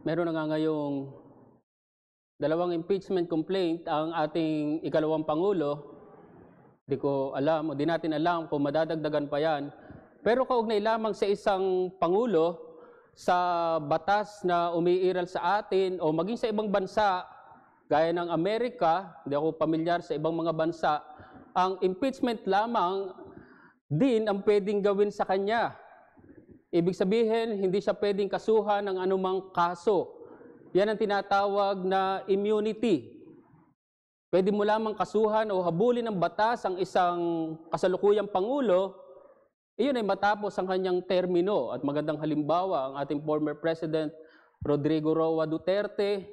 meron na nga ngayong dalawang impeachment complaint ang ating ikalawang Pangulo. Di ko alam, o di natin alam kung madadagdagan pa yan. Pero kaugnay lamang sa isang Pangulo, sa batas na umiiral sa atin o maging sa ibang bansa, gaya ng Amerika, hindi ako pamilyar sa ibang mga bansa, ang impeachment lamang din ang pwedeng gawin sa kanya. Ibig sabihin, hindi siya pwedeng kasuhan ng anumang kaso. Yan ang tinatawag na immunity. Pwede mo lamang kasuhan o habulin ng batas ang isang kasalukuyang Pangulo, iyon ay matapos ang kanyang termino. At magandang halimbawa, ang ating former President Rodrigo Roa Duterte.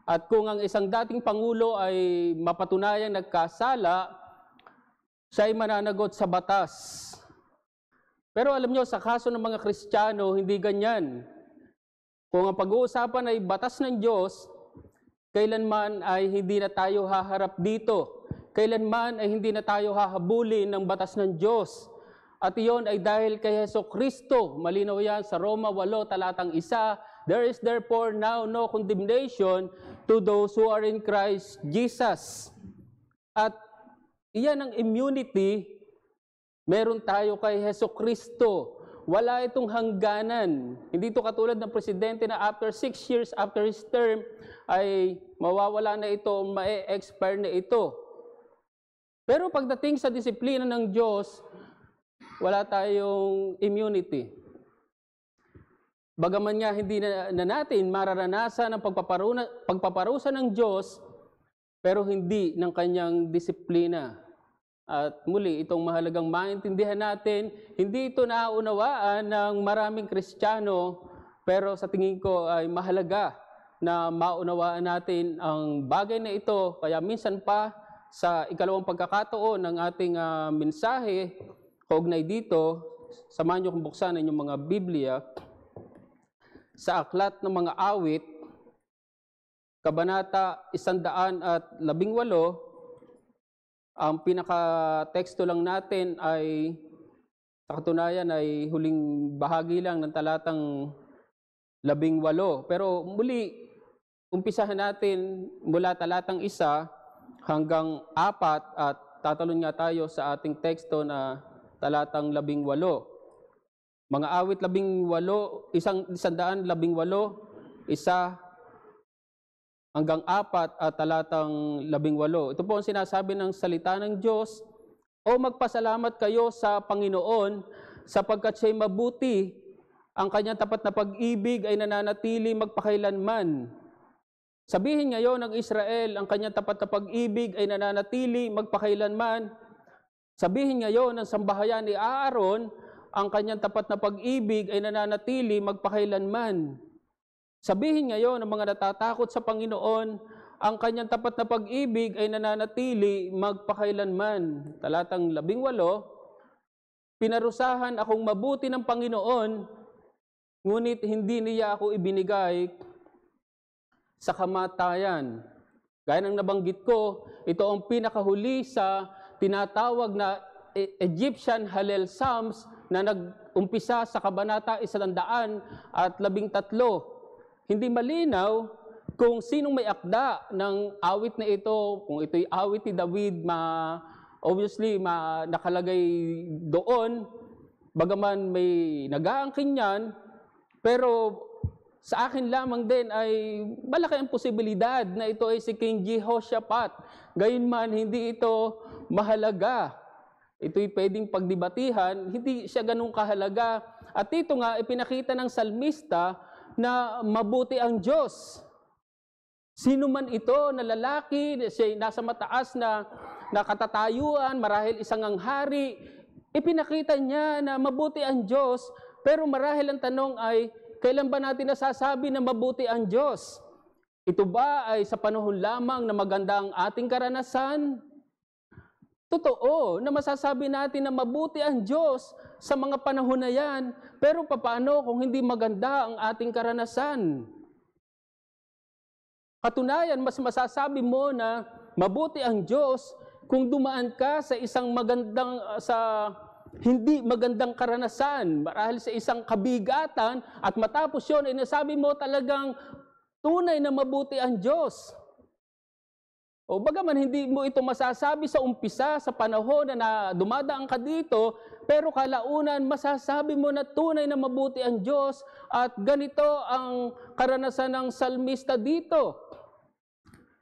At kung ang isang dating Pangulo ay mapatunayang nagkasala, siya ay mananagot sa batas. Pero alam nyo, sa kaso ng mga Kristiyano, hindi ganyan. Kung ang pag-uusapan ay batas ng Diyos, kailanman ay hindi na tayo haharap dito. Kailanman ay hindi na tayo hahabulin ng batas ng Diyos. At iyon ay dahil kay Jesucristo. Malinaw yan sa Roma 8, talatang 1. There is therefore now no condemnation to those who are in Christ Jesus. At iyan ang immunity, meron tayo kay Jesucristo. Wala itong hangganan. Hindi ito katulad ng presidente na after 6 years after his term ay mawawala na ito, ma-expire na ito. Pero pagdating sa disiplina ng Diyos, wala tayong immunity. Bagaman nga hindi na natin mararanasan ang pagpaparusa ng Diyos, pero hindi ng kanyang disiplina. At muli, itong mahalagang maintindihan natin, hindi ito naunawaan ng maraming Kristiyano, pero sa tingin ko ay mahalaga na maunawaan natin ang bagay na ito. Kaya minsan pa, sa ikalawang pagkakataon ng ating mensahe, kaugnay dito, samahan niyo kong buksan ang inyong mga Biblia, sa Aklat ng Mga Awit, Kabanata 118, ang pinaka-teksto lang natin ay, sa katunayan ay huling bahagi lang ng talatang 18. Pero muli, umpisahan natin mula talatang 1 hanggang 4 at tatalon nga tayo sa ating teksto na talatang 18. Mga Awit 18, 118, 1 hanggang 4 at talatang 18. Ito po ang sinasabi ng salita ng Diyos. O magpasalamat kayo sa Panginoon sapagkat siya'y mabuti. Ang kanyang tapat na pag-ibig ay nananatili magpakailanman. Sabihin ngayon ng Israel, ang kanyang tapat na pag-ibig ay nananatili magpakailanman. Sabihin ngayon ng sambahayan ni Aaron, ang kanyang tapat na pag-ibig ay nananatili magpakailanman. Sabihin ngayon ng mga natatakot sa Panginoon, ang kanyang tapat na pag-ibig ay nananatili magpakailanman. Talatang 18, pinarusahan akong mabuti ng Panginoon, ngunit hindi niya ako ibinigay sa kamatayan. Gaya ng nabanggit ko, ito ang pinakahuli sa tinatawag na Egyptian Hallel Psalms na nag-umpisa sa Kabanata 113. Hindi malinaw kung sinong may akda ng awit na ito, kung ito'y awit ni David, obviously nakalagay doon, bagaman may nag-aangkin yan, pero sa akin lamang din ay malaki ang posibilidad na ito ay si King Jehoshaphat. Gayunman, hindi ito mahalaga. Ito'y pwedeng pagdibatihan, hindi siya ganun kahalaga. At ito nga, ipinakita ng salmista na mabuti ang Diyos. Sino man ito na lalaki, siya nasa mataas na katatayuan, marahil isang anghari, ipinakita niya na mabuti ang Diyos, pero marahil ang tanong ay, kailan ba natin nasasabi na mabuti ang Diyos? Ito ba ay sa panahon lamang na maganda ang ating karanasan? Totoo na masasabi natin na mabuti ang Diyos sa mga panahon na yan, pero paano kung hindi maganda ang ating karanasan? Katunayan, mas masasabi mo na mabuti ang Diyos kung dumaan ka sa isang magandang, sa hindi magandang karanasan, marahil sa isang kabigatan, at matapos yun, ay nasabi mo talagang tunay na mabuti ang Diyos. O bagaman hindi mo ito masasabi sa umpisa, sa panahon na dumadaan ka dito, pero kalaunan masasabi mo na tunay na mabuti ang Diyos at ganito ang karanasan ng salmista dito.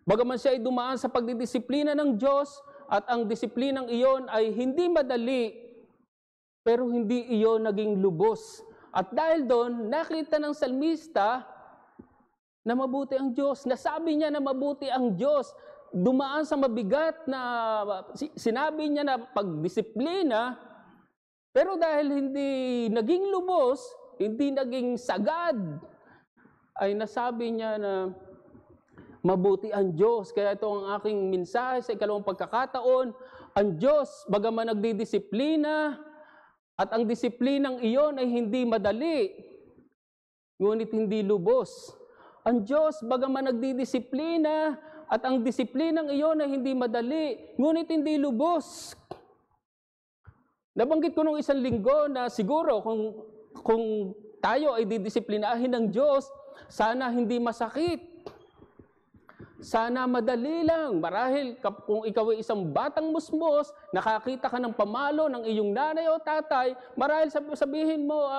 Bagaman siya ay dumaan sa pagdidisiplina ng Diyos at ang disiplinang iyon ay hindi madali, pero hindi iyon naging lubos. At dahil doon, nakita ng salmista na mabuti ang Diyos. Nasabi niya na mabuti ang Diyos. Dumaan sa mabigat na sinabi niya na pagdisiplina, pero dahil hindi naging lubos, hindi naging sagad, ay nasabi niya na mabuti ang Diyos. Kaya ito ang aking mensahe sa ikalawang pagkakataon. Ang Diyos, bagaman nagdidisiplina, at ang disiplinang iyon ay hindi madali, ngunit hindi lubos. Ang Diyos, bagaman nagdidisiplina, at ang disiplinang iyon ay hindi madali, ngunit hindi lubos. Nabanggit ko nung isang linggo na siguro kung tayo ay didisiplinahin ng Diyos, sana hindi masakit. Sana madali lang. Marahil kung ikaw ay isang batang musmos, nakakita ka ng pamalo ng iyong nanay o tatay, marahil sabihin mo,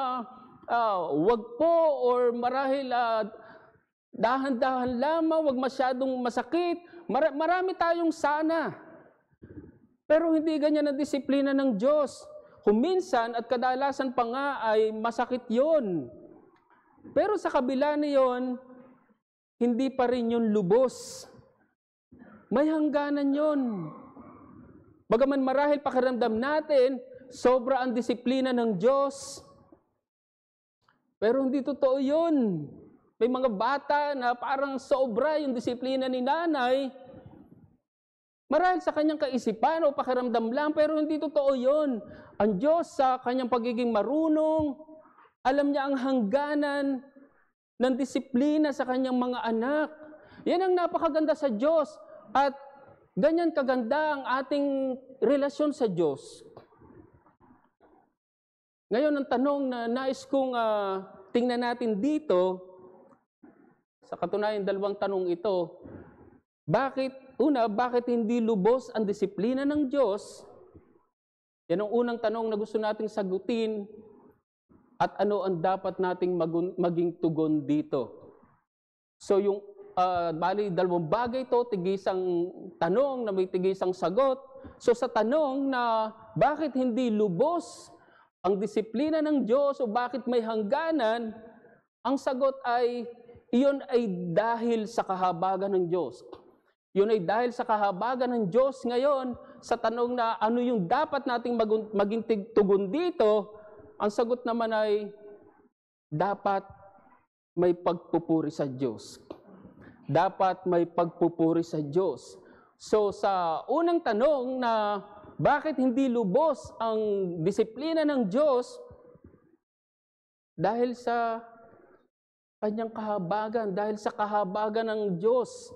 wag po, or marahil dahan-dahan lamang, wag masyadong masakit. Marami tayong sana. Pero hindi ganyan ang disiplina ng Diyos. Kung minsan at kadalasan pa nga ay masakit yon. Pero sa kabila niyon, hindi pa rin yun lubos. May hangganan yon. Bagaman marahil pakiramdam natin, sobra ang disiplina ng Diyos. Pero hindi totoo yun. May mga bata na parang sobra yung disiplina ni nanay. Marahil sa kanyang kaisipan o pakiramdam lang, pero hindi totoo yun. Ang Diyos sa kanyang pagiging marunong, alam niya ang hangganan ng disiplina sa kanyang mga anak. Yan ang napakaganda sa Diyos. At ganyan kaganda ang ating relasyon sa Diyos. Ngayon, ang tanong na nais kong tingnan natin dito, sa katunayan, dalawang tanong ito. Bakit hindi lubos ang disiplina ng Diyos? Yan ang unang tanong na gusto nating sagutin. At ano ang dapat nating maging tugon dito? So yung dalawang bagay ito, tigisang tanong na may tigisang sagot. So sa tanong na bakit hindi lubos ang disiplina ng Diyos o bakit may hangganan, ang sagot ay iyon ay dahil sa kahabagan ng Diyos. Yun ay dahil sa kahabagan ng Diyos. Ngayon, sa tanong na ano yung dapat nating maging tugon dito, ang sagot naman ay dapat may pagpupuri sa Diyos. Dapat may pagpupuri sa Diyos. So sa unang tanong na bakit hindi lubos ang disiplina ng Diyos, dahil sa kanyang kahabagan, dahil sa kahabagan ng Diyos.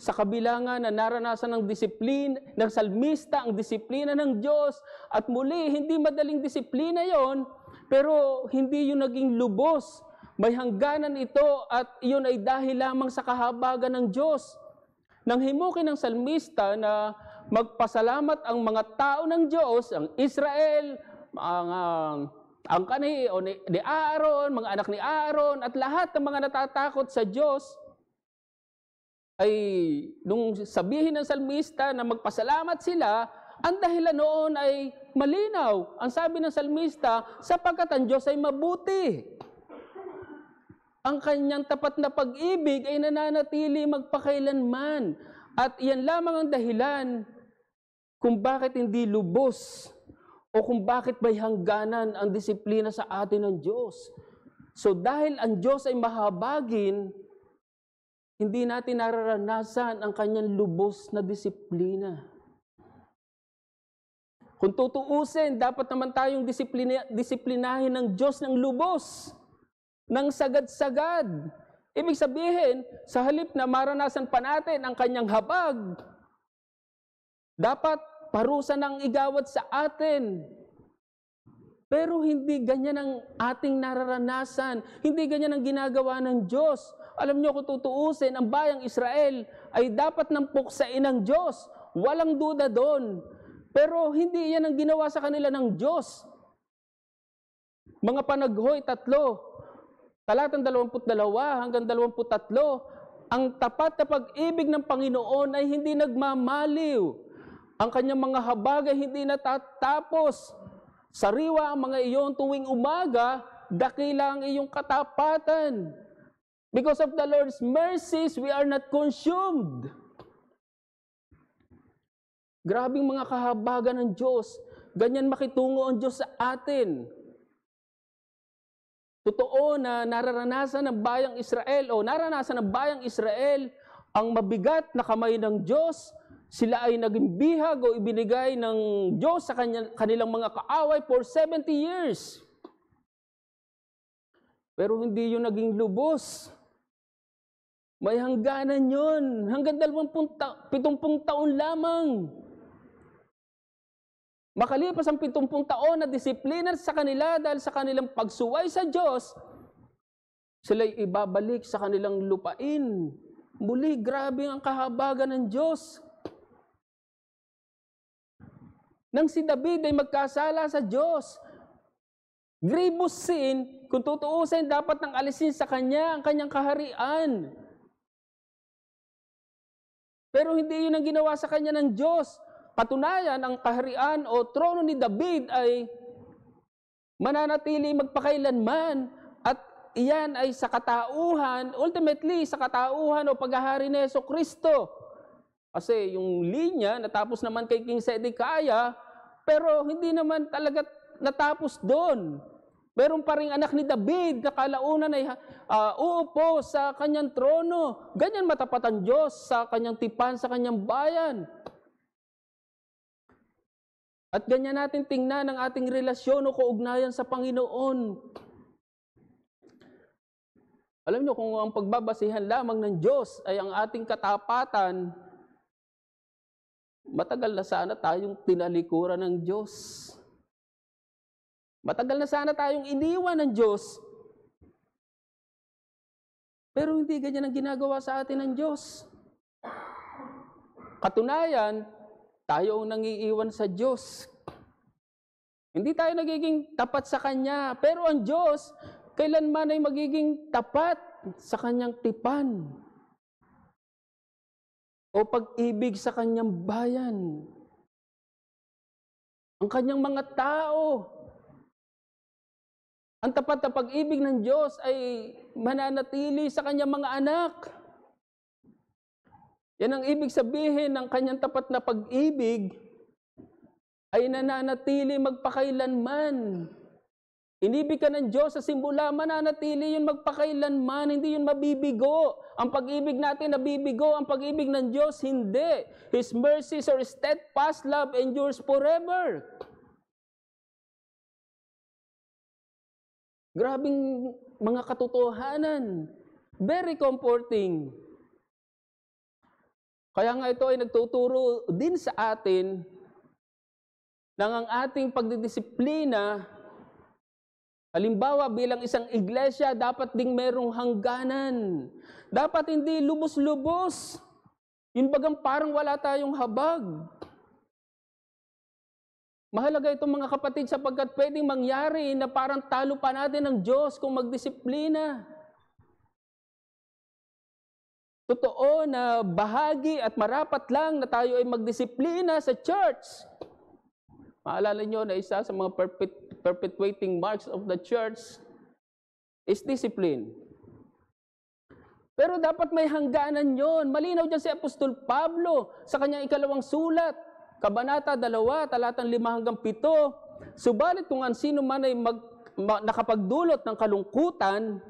Sa kabila nga na naranasan ng disiplina, ng salmista, ang disiplina ng Diyos, at muli, hindi madaling disiplina yon, pero hindi yun naging lubos. May hangganan ito at iyon ay dahil lamang sa kahabagan ng Diyos. Nang himukin ng salmista na magpasalamat ang mga tao ng Diyos, ang Israel, ang kani o ni Aaron, mga anak ni Aaron, at lahat ng mga natatakot sa Diyos, ay nung sabihin ng salmista na magpasalamat sila, ang dahilan noon ay malinaw. Ang sabi ng salmista, sapagkat ang Diyos ay mabuti. Ang kanyang tapat na pag-ibig ay nananatili magpakailanman. At iyan lamang ang dahilan kung bakit hindi lubos o kung bakit may hangganan ang disiplina sa atin ng Diyos. So dahil ang Diyos ay mahabagin, hindi natin nararanasan ang kanyang lubos na disiplina. Kung tutuusin, dapat naman tayong disiplinahin ng Diyos ng lubos, ng sagad-sagad. Ibig sabihin, sa halip na maranasan pa natin ang kanyang habag, dapat parusa ng igawad sa atin. Pero hindi ganyan ang ating nararanasan. Hindi ganyan ang ginagawa ng Diyos. Alam niyo kung tutuusin, ang bayang Israel ay dapat nang puksain ng Diyos. Walang duda doon. Pero hindi yan ang ginawa sa kanila ng Diyos. Mga Panaghoy 3, talatang 22 hanggang 23, ang tapat na pag-ibig ng Panginoon ay hindi nagmamaliw. Ang kanyang mga habag ay hindi natatapos. Sariwa ang mga iyon tuwing umaga, dakila ang iyong katapatan. Because of the Lord's mercies, we are not consumed. Grabing mga kahabagan ng Diyos. Ganyan makitungo ang Diyos sa atin. Totoo na nararanasan ng bayang Israel ang mabigat na kamay ng Diyos. Sila ay naging bihag o ibinigay ng Diyos sa kanilang mga kaaway for 70 years. Pero hindi yun naging lubos. May hangganan yun. Hanggang 70 taon lamang. Makalipas ang 70 taon na disiplina sa kanila dahil sa kanilang pagsuway sa Diyos, sila'y ibabalik sa kanilang lupain. Muli, grabe ang kahabagan ng Diyos. Nang si David ay magkasala sa Diyos, grievous sin, kung tutuusin, dapat nang alisin sa kanya ang kanyang kaharian. Pero hindi yun ang ginawa sa kanya ng Diyos. Katunayan, ang kaharian o trono ni David ay mananatili magpakailanman at iyan ay sa katauhan, ultimately sa katauhan o paghahari ni Jesucristo. Kasi yung linya natapos naman kay King Zedekiah, pero hindi naman talaga natapos doon. Meron pa ring anak ni David na kalaunan ay uupo sa kanyang trono. Ganyan matapat ang Diyos sa kanyang tipan, sa kanyang bayan. At ganyan natin tingnan ang ating relasyon o kaugnayan sa Panginoon. Alam niyo, kung ang pagbabasihan lamang ng Diyos ay ang ating katapatan, matagal na sana tayong tinalikuran ng Diyos. Matagal na sana tayong iniwan ng Diyos. Pero hindi ganyan ang ginagawa sa atin ng Diyos. Katunayan, tayo ang nangiiwan sa Diyos. Hindi tayo nagiging tapat sa Kanya. Pero ang Diyos, kailanman ay magiging tapat sa Kanyang tipan o pag-ibig sa Kanyang bayan. Ang Kanyang mga tao. Ang tapat na pag-ibig ng Diyos ay mananatili sa Kanyang mga anak. Yan ang ibig sabihin ng Kanyang tapat na pag-ibig ay nananatili magpakailanman. Inibig ka ng Diyos sa simula, mananatili yun magpakailanman, hindi yun mabibigo. Ang pag-ibig natin nabibigo, ang pag-ibig ng Diyos hindi. His mercies or steadfast love endures forever. Grabing mga katotohanan. Very comforting. Kaya nga ito ay nagtuturo din sa atin nang ang ating pagdidisiplina, halimbawa bilang isang iglesia, dapat ding merong hangganan. Dapat hindi lubos-lubos. Yun bagang parang wala tayong habag. Mahalaga itong mga kapatid sapagkat pwedeng mangyari na parang talo pa natin ng Diyos kung magdisiplina. Totoo na bahagi at marapat lang na tayo ay magdisiplina sa church. Maalala nyo na isa sa mga perpetuating marks of the church is discipline. Pero dapat may hangganan yon. Malinaw dyan si Apostol Pablo sa kanyang ikalawang sulat. Kabanata 2, talatang 5 hanggang 7. Subalit kung ang sino man ay nakapagdulot ng kalungkutan,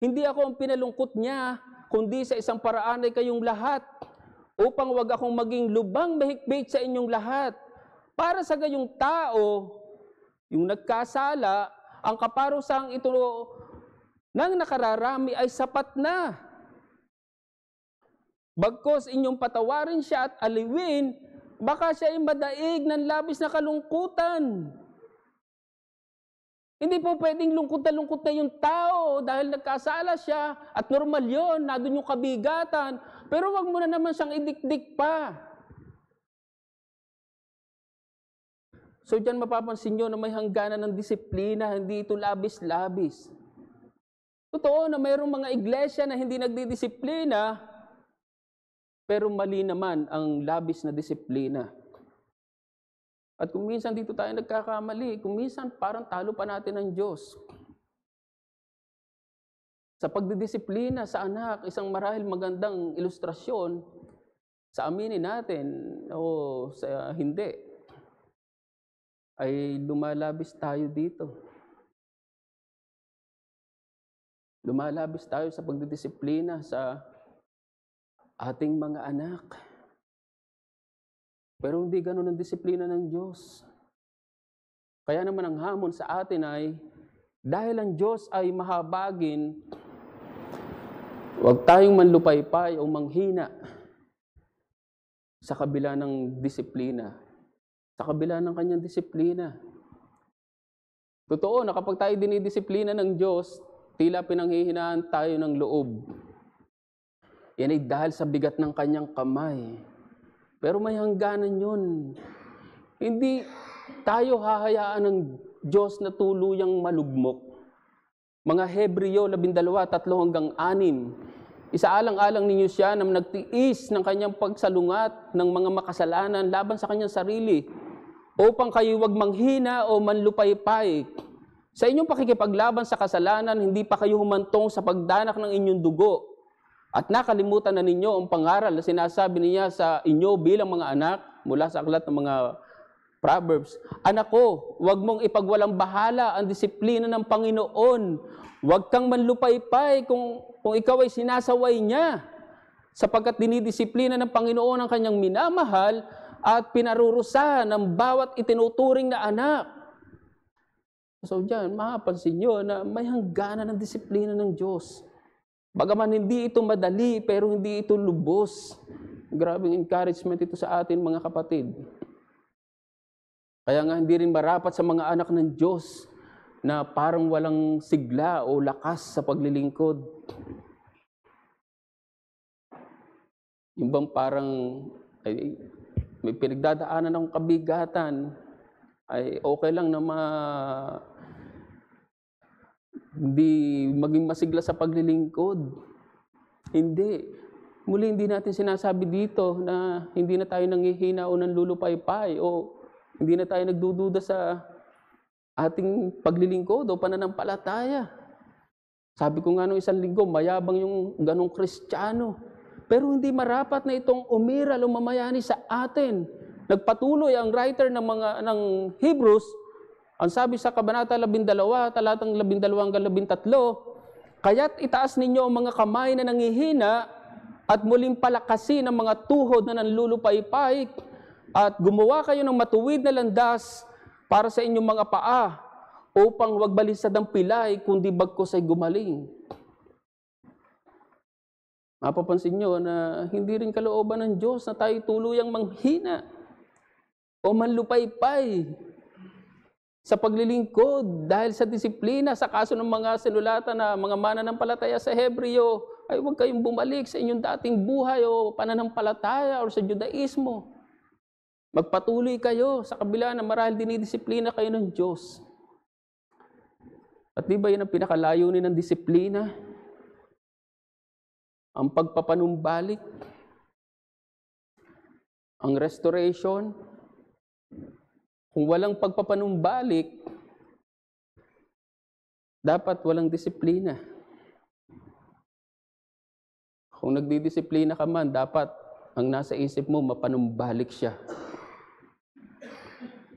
hindi ako ang pinalungkot niya, kundi sa isang paraan ay kayong lahat, upang wag akong maging lubang mahigpit sa inyong lahat. Para sa gayong tao, yung nagkasala, ang kaparusang ito ng nakararami ay sapat na. Bagkos inyong patawarin siya at aliwin, baka siya ay madaig ng labis na kalungkutan. Hindi po pwedeng lungkot na yung tao dahil nagkasala siya at normal yon, nandun yung kabigatan. Pero wag mo na naman siyang idikdik pa. So dyan mapapansin nyo na may hangganan ng disiplina, hindi ito labis-labis. Totoo na mayroong mga iglesia na hindi nagdidisiplina, pero mali naman ang labis na disiplina. At kung minsan dito tayo nagkakamali, kung minsan parang talo pa natin ang Diyos. Sa pagdidisiplina sa anak, isang marahil magandang ilustrasyon sa aminin natin o sa hindi, ay lumalabis tayo dito. Lumalabis tayo sa pagdidisiplina sa ating mga anak. Pero hindi ganun ang disiplina ng Diyos. Kaya naman ang hamon sa atin ay, dahil ang Diyos ay mahabagin, huwag tayong manlupaypay o manghina sa kabila ng disiplina. Sa kabila ng kanyang disiplina. Totoo na kapag tayo dinidisiplina ng Diyos, tila pinanghihinaan tayo ng loob. Yan ay dahil sa bigat ng kanyang kamay. Pero may hangganan yun. Hindi tayo hahayaan ng Diyos na tuluyang malugmok. Mga Hebreo 12:3-6. Isaalang-alang ninyo siya na nagtiis ng kanyang pagsalungat ng mga makasalanan laban sa kanyang sarili, upang kayo wag manghina o manlupaypay. Sa inyong pakikipaglaban sa kasalanan, hindi pa kayo humantong sa pagdanak ng inyong dugo. At nakalimutan na ninyo ang pangaral na sinasabi niya sa inyo bilang mga anak mula sa aklat ng mga Proverbs. Anak ko, huwag mong ipagwalang bahala ang disiplina ng Panginoon. Huwag kang manlupaypay kung ikaw ay sinasaway niya. Sapagkat dinidisiplina ng Panginoon ang kanyang minamahal at pinarurusahan ng bawat itinuturing na anak. So dyan, mapapansin nyo na may hangganan ng disiplina ng Diyos. Bagaman hindi ito madali, pero hindi ito lubos. Grabing encouragement ito sa atin, mga kapatid. Kaya nga hindi rin marapat sa mga anak ng Diyos na parang walang sigla o lakas sa paglilingkod. Yung bang parang may pinagdadaanan ng kabigatan, ay okay lang na hindi maging masigla sa paglilingkod. Hindi. Muli hindi natin sinasabi dito na hindi na tayo nanghihina o nanlulupaypay o hindi na tayo nagdududa sa ating paglilingkod o pananampalataya. Sabi ko nga nung isang linggo, mayabang yung ganong Kristiyano. Pero hindi marapat na itong umiral o mamayani sa atin. Nagpatuloy ang writer ng Hebrews. Ang sabi sa Kabanata 12, talatang 12-13, kaya't itaas ninyo ang mga kamay na nangihina at muling palakasin ang mga tuhod na nanlulupaypay at gumawa kayo ng matuwid na landas para sa inyong mga paa upang huwag balisad ang pilay kundi bagkus ay gumaling. Mapapansin nyo na hindi rin kalooban ng Diyos na tayo tuluyang manghina o manlupaypay sa paglilingkod dahil sa disiplina. Sa kaso ng mga sinulatan na mga mananampalataya sa Hebreo, ay huwag kayong bumalik sa inyong dating buhay o pananampalataya o sa Judaismo. Magpatuloy kayo sa kabila na marahil dinidisiplina kayo ng Diyos. At di ba yun ang pinakalayunin ng disiplina? Ang pagpapanumbalik, ang restoration. Kung walang pagpapanumbalik, dapat walang disiplina. Kung nagdidisiplina ka man, dapat ang nasa isip mo, mapanumbalik siya.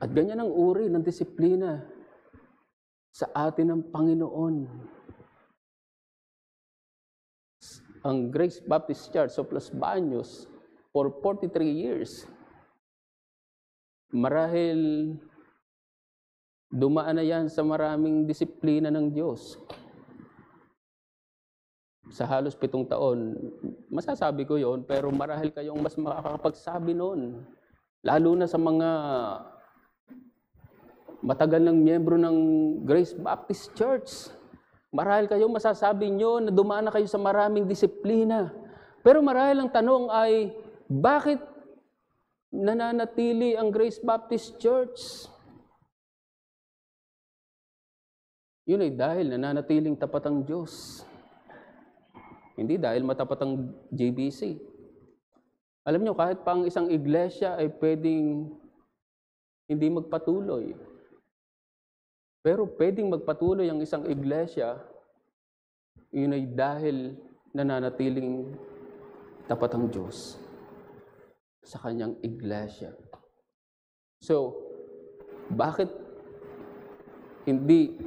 At ganyan ang uri ng disiplina sa atin ng Panginoon. Ang Grace Baptist Church of Los Baños for 43 years, marahil dumaan na yan sa maraming disiplina ng Diyos. Sa halos 7 taon, masasabi ko yon, pero marahil kayong mas makakapagsabi noon. Lalo na sa mga matagal ng miyembro ng Grace Baptist Church. Marahil kayo masasabi nyo na dumaan na kayo sa maraming disiplina. Pero marahil ang tanong ay, bakit nananatili ang Grace Baptist Church? Yun ay dahil nananatiling tapat ang Diyos. Hindi dahil matapat ang JBC. Alam nyo, kahit pa ang isang iglesia ay pwedeng hindi magpatuloy. Pero pwedeng magpatuloy ang isang iglesia, yun ay dahil nananatiling tapat ang Diyos sa kanyang iglesia. So, bakit hindi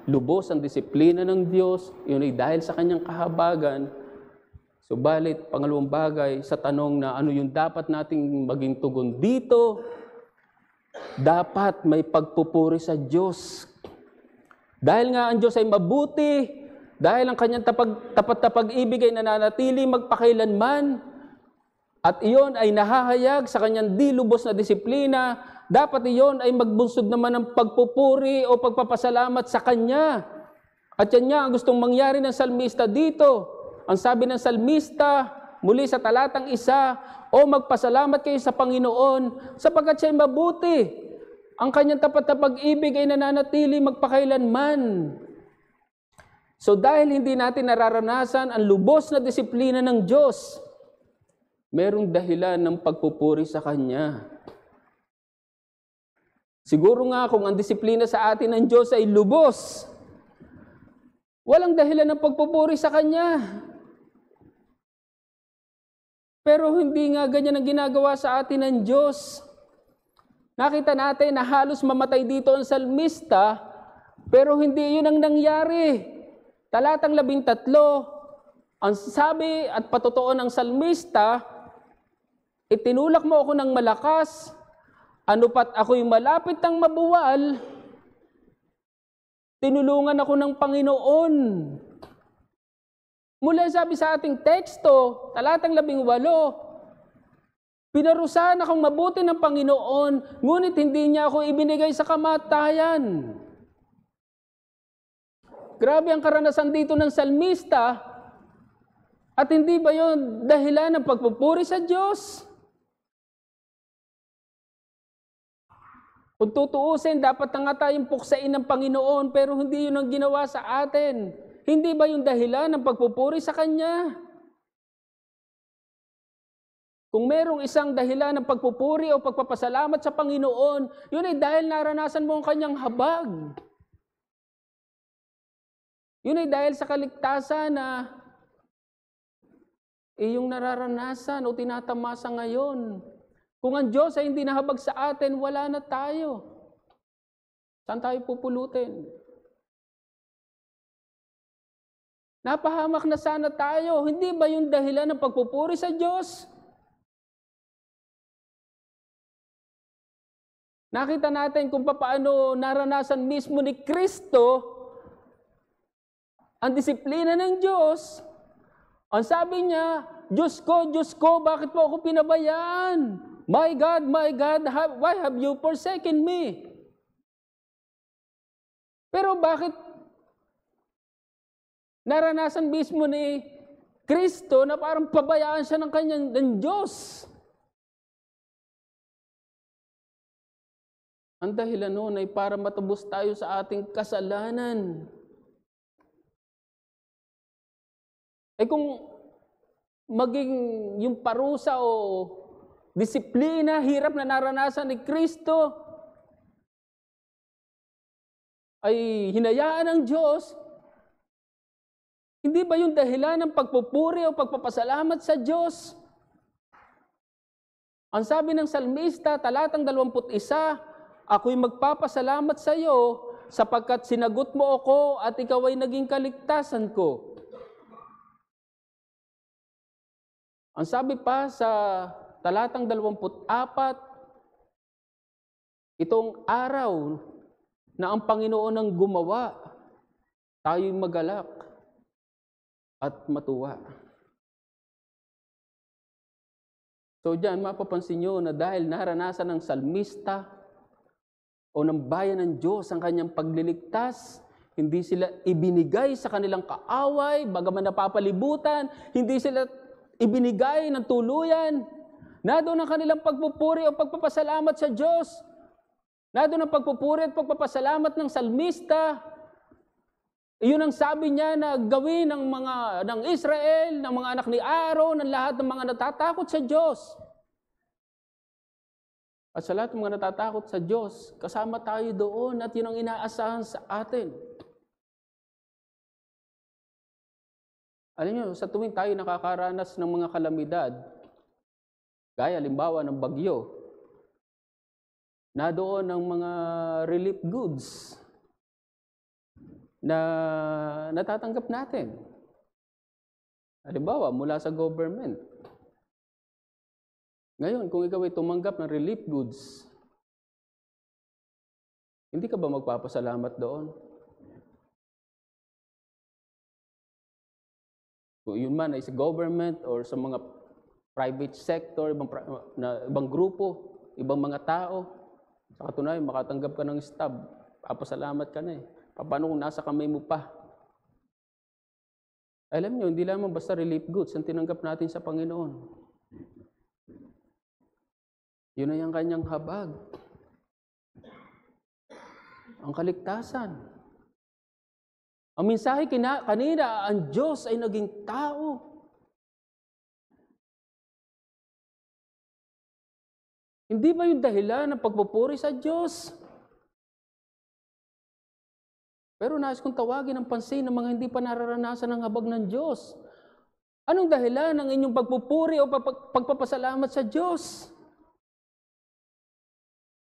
lubos ang disiplina ng Diyos? Yun ay dahil sa kanyang kahabagan. Subalit, pangalawang bagay sa tanong na ano yung dapat nating maging tugon dito, dapat may pagpupuri sa Diyos. Dahil nga ang Diyos ay mabuti, dahil ang kanyang tapat na pag-ibig ay nananatili magpakailanman, at iyon ay nahahayag sa kanyang di lubos na disiplina, dapat iyon ay magbunsod naman ng pagpupuri o pagpapasalamat sa Kanya. At yan nga ang gustong mangyari ng salmista dito. Ang sabi ng salmista, muli sa talatang 1, o magpasalamat kayo sa Panginoon, sapagkat siya'y mabuti. Ang kanyang tapat na pag-ibig ay nananatili magpakailanman. So dahil hindi natin nararanasan ang lubos na disiplina ng Diyos, merong dahilan ng pagpupuri sa Kanya. Siguro nga kung ang disiplina sa atin ng Diyos ay lubos, walang dahilan ng pagpupuri sa Kanya. Pero hindi nga ganyan ang ginagawa sa atin ng Diyos. Nakita natin na halos mamatay dito ang salmista, pero hindi yun ang nangyari. Talatang 13, ang sabi at patotoo ng salmista, itinulak mo ako ng malakas, ano pat ako'y malapit ng mabuwal, tinulungan ako ng Panginoon. Mula sabi sa ating teksto, talatang 18, pinarusahan akong mabuti ng Panginoon, ngunit hindi niya ako ibinigay sa kamatayan. Grabe ang karanasan dito ng salmista, at hindi ba yun dahilan ng pagpupuri sa Diyos? Kung tutuusin, dapat na nga tayong puksain ng Panginoon, pero hindi yun ang ginawa sa atin. Hindi ba yung dahilan ng pagpupuri sa Kanya? Kung merong isang dahilan ng pagpupuri o pagpapasalamat sa Panginoon, yun ay dahil naranasan mo ang Kanyang habag. Yun ay dahil sa kaligtasan na iyong nararanasan o tinatamasa ngayon. Kung ang Diyos ay hindi nahabag sa atin, wala na tayo. Saan tayo pupulutin? Napahamak na sana tayo. Hindi ba yung dahilan ng pagpupuri sa Diyos? Nakita natin kung paano naranasan mismo ni Kristo ang disiplina ng Diyos. Ang sabi niya, Diyos ko, bakit mo ako pinabayaan? My God, why have you forsaken me? Pero bakit naranasan mismo ni Kristo na parang pabayaan siya ng Diyos? Ang dahilan noon ay para matubos tayo sa ating kasalanan. Kung maging yung parusa o disiplina, hirap na naranasan ni Kristo, ay hinayaan ng Diyos, hindi ba yung dahilan ng pagpupuri o pagpapasalamat sa Diyos? Ang sabi ng salmista, talatang 21, ako'y magpapasalamat sa iyo sapagkat sinagot mo ako at ikaw ay naging kaligtasan ko. Ang sabi pa sa talatang 24, itong araw na ang Panginoon ang gumawa, tayo'y magalak at matuwa. So diyan mapapansin nyo na dahil naranasan ng salmista o ng bayan ng Diyos ang kanyang pagliligtas. Hindi sila ibinigay sa kanilang kaaway, bagaman napapalibutan, hindi sila ibinigay ng tuluyan. Nado ang kanilang pagpupuri o pagpapasalamat sa Diyos. Nado ang pagpupuri at pagpapasalamat ng salmista. Iyon ang sabi niya na gawin ng Israel, ng mga anak ni Aaron, ng lahat ng mga natatakot sa Diyos. At sa lahat ng mga natatakot sa Diyos, kasama tayo doon at yun ang inaasahan sa atin. Alam niyo, sa tuwing tayo nakakaranas ng mga kalamidad, gaya halimbawa ng bagyo, na doon ang mga relief goods na natatanggap natin. Halimbawa, mula sa government. Ngayon, kung ikaw ay tumanggap ng relief goods, hindi ka ba magpapasalamat doon? Kung yun man ay sa government or sa mga private sector, ibang grupo, ibang mga tao, sa katunayan, makatanggap ka ng stab, papasalamat ka na eh. Paano kung nasa kamay mo pa? Alam nyo, hindi lamang basta relief goods ang tinanggap natin sa Panginoon. Yun ay ang kanyang habag. Ang kaligtasan. Ang mensahe kanina, ang Diyos ay naging tao. Hindi ba yung dahilan ng pagpupuri sa Diyos? Pero nais kong tawagin ang pansin ng mga hindi pa nararanasan ng habag ng Diyos. Anong dahilan ng inyong pagpupuri o pagpapasalamat sa Diyos?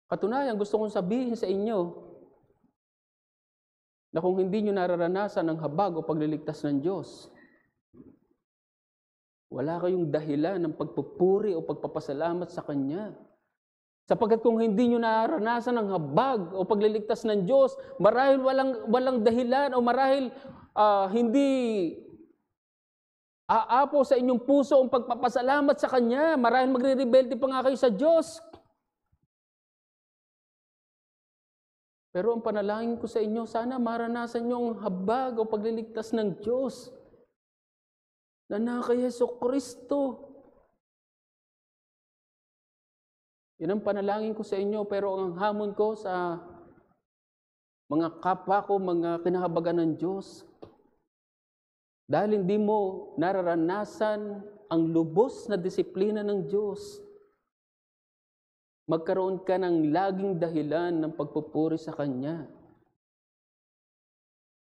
Katunayan, gusto kong sabihin sa inyo, na kung hindi nyo nararanasan ang habag o pagliligtas ng Diyos, wala kayong dahilan ng pagpupuri o pagpapasalamat sa Kanya. Sapagkat kung hindi nyo nararanasan ang habag o pagliligtas ng Diyos, marahil walang dahilan o marahil hindi aapo sa inyong puso ang pagpapasalamat sa Kanya. Marahil magre-rebelde pa nga kayo sa Diyos. Pero ang panalangin ko sa inyo, sana maranasan nyo ang habag o pagliligtas ng Diyos na kay Jesucristo. Yan ang panalangin ko sa inyo, pero ang hamon ko sa mga kapwa ko, mga kinahabagan ng Diyos, dahil hindi mo nararanasan ang lubos na disiplina ng Diyos, magkaroon ka ng laging dahilan ng pagpupuri sa Kanya.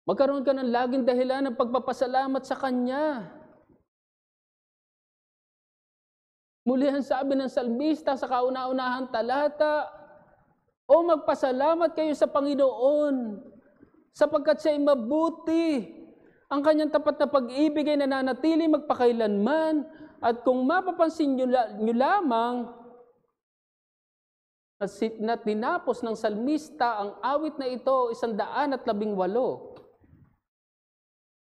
Magkaroon ka ng laging dahilan ng pagpapasalamat sa Kanya. Muli ang sabi ng salmista sa kauna-unahang talata, "O magpasalamat kayo sa Panginoon, sapagkat Siya'y mabuti. Ang Kanyang tapat na pag-ibig ay nananatili magpakailanman. At kung mapapansin nyo lamang, na tinapos ng salmista ang awit na ito 118.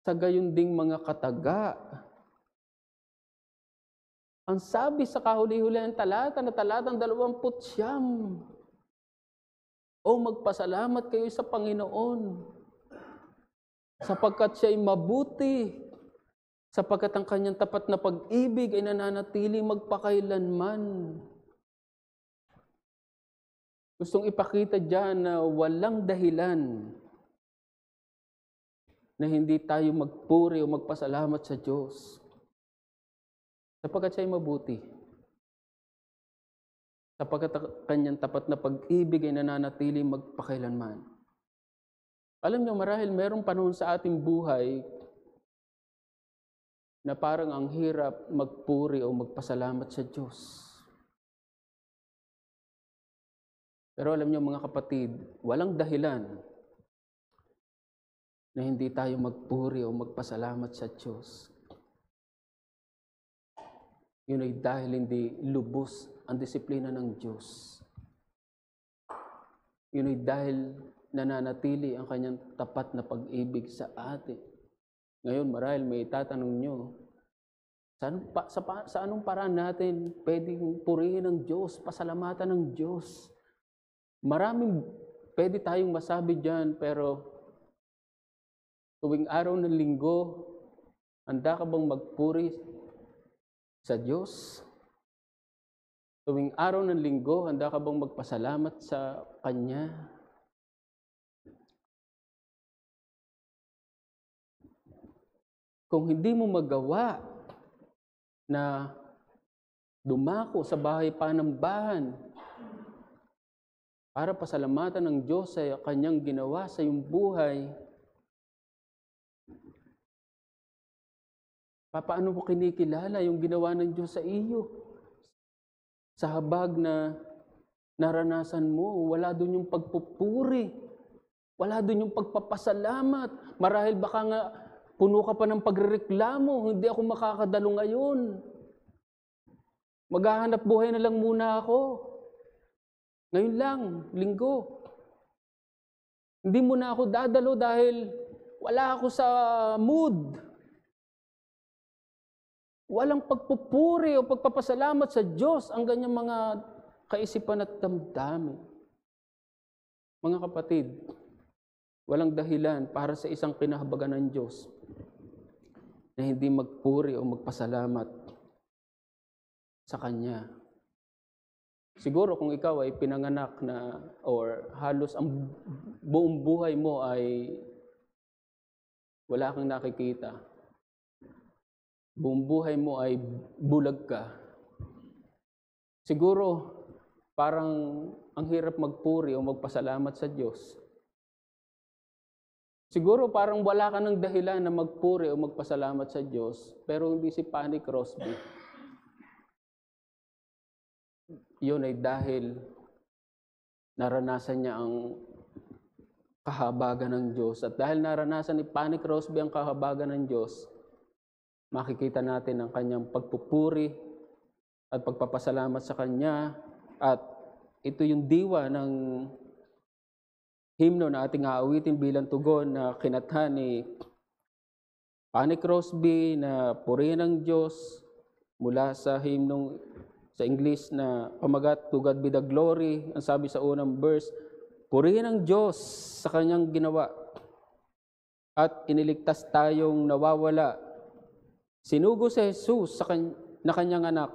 Sa gayon ding mga kataga. Ang sabi sa kahuli-huli ng talata na talatang 29, "O magpasalamat kayo sa Panginoon, sapagkat Siya'y mabuti, sapagkat ang Kanyang tapat na pag-ibig ay nananatili magpakailanman." Gustong ipakita dyan na walang dahilan na hindi tayo magpuri o magpasalamat sa Diyos. Sapagkat Siya'y mabuti. Sapagkat ang Kanyang tapat na pag-ibig ay nananatili magpakailanman. Alam niyo, marahil merong panahon sa ating buhay na parang ang hirap magpuri o magpasalamat sa Diyos. Pero alam niyo mga kapatid, walang dahilan na hindi tayo magpuri o magpasalamat sa Diyos. Yun ay dahil hindi lubos ang disiplina ng Diyos. Yun ay dahil nananatili ang Kanyang tapat na pag-ibig sa atin. Ngayon, marahil may itatanong nyo, sa anong paraan natin pwedeng purihin ng Diyos, pasalamatan ng Diyos? Maraming pwede tayong masabi dyan, pero tuwing araw ng linggo, handa ka bang magpuri sa Diyos? Tuwing araw ng linggo, handa ka bang magpasalamat sa Kanya? Kung hindi mo magawa na dumako sa bahay panambahan para pasalamatan ng Diyos sa Kanyang ginawa sa iyong buhay, paano mo kinikilala yung ginawa ng Diyos sa iyo? Sa habag na naranasan mo, wala doon yung pagpupuri, wala doon yung pagpapasalamat. Marahil baka nga puno ka pa ng pagrereklamo, hindi ako makakadalo ngayon. Maghahanap buhay na lang muna ako. Ngayon lang, linggo. Hindi mo na ako dadalo dahil wala ako sa mood. Walang pagpupuri o pagpapasalamat sa Diyos ang ganyang mga kaisipan at damdamin. Mga kapatid, walang dahilan para sa isang kinahabagan ng Diyos na hindi magpuri o magpasalamat sa Kanya. Siguro kung ikaw ay pinanganak na or halos ang buong buhay mo ay wala kang nakikita, buong buhay mo ay bulag ka, siguro parang ang hirap magpuri o magpasalamat sa Diyos. Siguro parang wala ka ng dahilan na magpuri o magpasalamat sa Diyos, pero hindi si Fanny Crosby. Yun ay dahil naranasan niya ang kahabagan ng Diyos. At dahil naranasan ni Fanny Crosby ang kahabagan ng Diyos, makikita natin ang kanyang pagpupuri at pagpapasalamat sa Kanya. At ito yung diwa ng himno na ating aawitin bilang tugon na kinatha ni Fanny Crosby na purihin ng Diyos mula sa himnong sa English na pamagat, "To God be the glory." Ang sabi sa unang verse, purihin ang Diyos sa Kanyang ginawa at iniligtas tayong nawawala. Sinugo si Jesus na Kanyang anak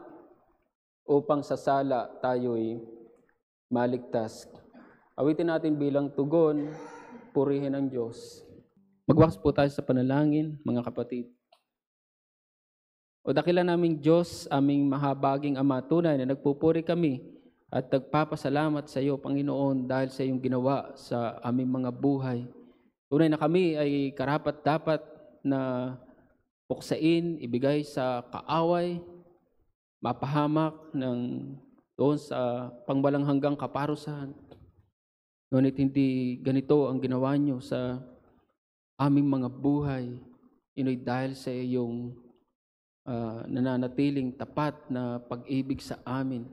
upang sa sala tayo'y maligtas. Awitin natin bilang tugon, purihin ang Diyos. Magwakas po tayo sa panalangin, mga kapatid. O dakilan naming Diyos, aming mahabaging Ama, tunay na nagpupuri kami at nagpapasalamat sa iyo, Panginoon, dahil sa iyong ginawa sa aming mga buhay. Tunay na kami ay karapat-dapat na puksain, ibigay sa kaaway, mapahamak doon sa pangwalang hanggang kaparusahan. Ngunit hindi ganito ang ginawa niyo sa aming mga buhay. Ino'y dahil sa iyong nananatiling tapat na pag-ibig sa amin.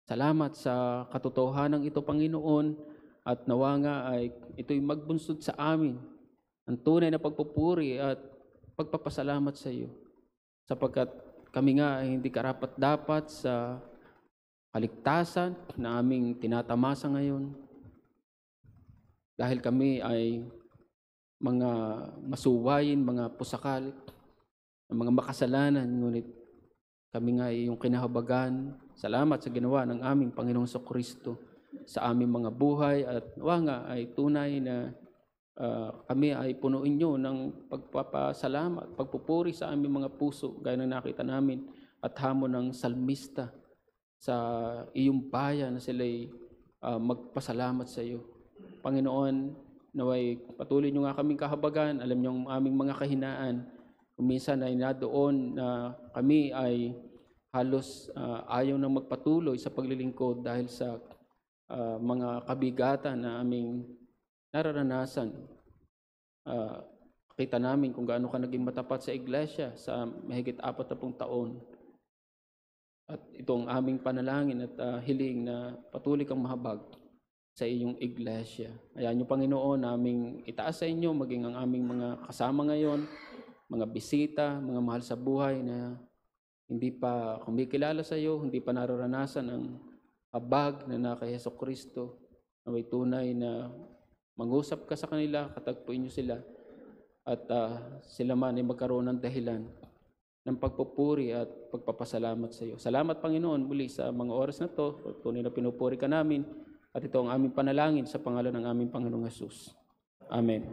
Salamat sa katotohanan ito, Panginoon, at nawa nga ay ito'y magbunsod sa amin ang tunay na pagpupuri at pagpapasalamat sa iyo, sapagkat kami nga ay hindi karapat-dapat sa kaligtasan na aming tinatamasa ngayon, dahil kami ay mga masuwayin, mga pusakal, mga makasalanan, ngunit kami nga ay iyong kinahabagan. Salamat sa ginawa ng aming Panginoong Kristo sa aming mga buhay, at nawa nga ay tunay na kami ay punuin niyo ng pagpapasalamat, pagpupuri sa aming mga puso, gaya ng nakita namin at hamon ng salmista sa iyong bayan na sila'y magpasalamat sa iyo. Panginoon, naway patuloy niyo nga kaming kahabagan. Alam niyo ang aming mga kahinaan. Kung minsan ay nadoon na kami ay halos ayaw nang magpatuloy sa paglilingkod dahil sa mga kabigatan na aming nararanasan. Kita namin kung gaano ka naging matapat sa iglesia sa mahigit 40 taon. At ito ang aming panalangin at hiling na patuloy kang mahabag sa iyong iglesia. Ayan niyo, Panginoon, naming itaas sa inyo, maging ang aming mga kasama ngayon, mga bisita, mga mahal sa buhay na hindi pa kumikilala sa iyo, hindi pa nararanasan ang habag na kay Jesucristo, na may tunay na Mag-usap ka sa kanila, katagpuin niyo sila, at sila man ay magkaroon ng dahilan ng pagpupuri at pagpapasalamat sa iyo. Salamat, Panginoon, muli sa mga oras na to. Tunay na pinupuri ka namin at ito ang aming panalangin sa pangalan ng aming Panginoong Hesus. Amen.